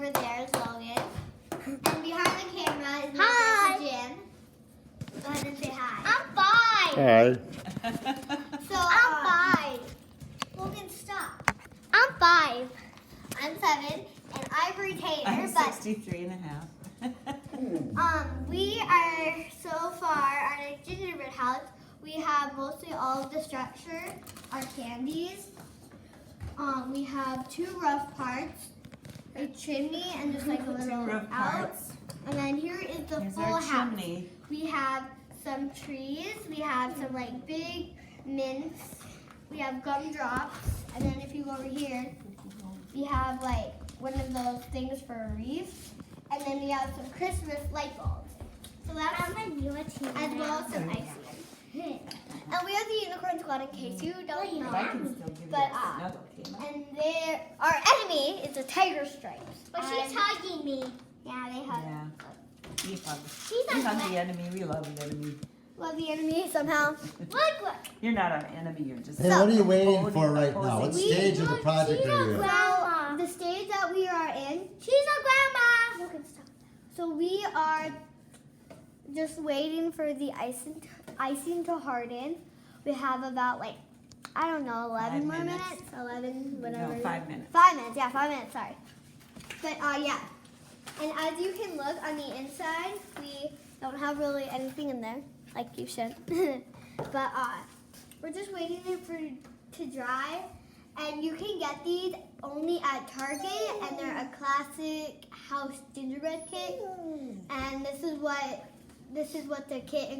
over there is Logan. And behind the camera is Hi. Jen. Go ahead and say hi. I'm 5. Hi. So, I'm 5. Logan, stop. I'm 5. I'm 7, and Ivory Taylor. I'm But 63 and a half. we are so far at a gingerbread house. We have mostly all of the structure, our candies. We have 2 rough parts, a chimney, and just like a little rough out. parts. And then here is the Here's full our house. chimney. We have some trees. We have some like big mints. We have gumdrops. And then if you go over here, we have like one of those things for a wreath. And then we have some Christmas light bulbs. So that's as well as some icing. And we have the unicorn squad in case you don't know. I can still give you But, another okay. And our enemy is the tiger stripes. But she's hugging me. Yeah, they hug. Yeah. We hug. She's We a hug the enemy. We love the enemy. Love the enemy somehow. Look. You're not our enemy. You're just. Hey, what are you waiting for right now? opposing. What stage of the project are you in? Well, the stage that we are in, She's a grandma. Logan, stop. So we are just waiting for the icing to harden. We have about like, I don't know, 11 5 more minutes. minutes. 11, whatever. No, 5 minutes. 5 minutes, yeah, 5 minutes, sorry. But yeah. And as you can look on the inside, we don't have really anything in there, like you should. But we're just waiting for it to dry. And you can get these only at Target, and they're a classic house gingerbread kit. And this is what the kit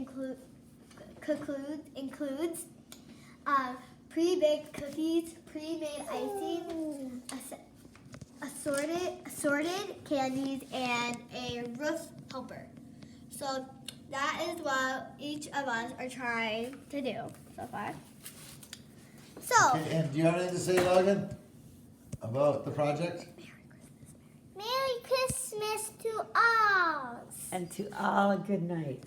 includes. Pre-baked cookies, pre-made icing, assorted candies, and a roof helper. So that is what each of us are trying to do so far. So, Okay, and do you have anything to say, Logan, about the project? Merry Christmas to all. And to all, a good night.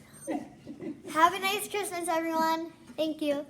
have a nice Christmas, everyone. Thank you.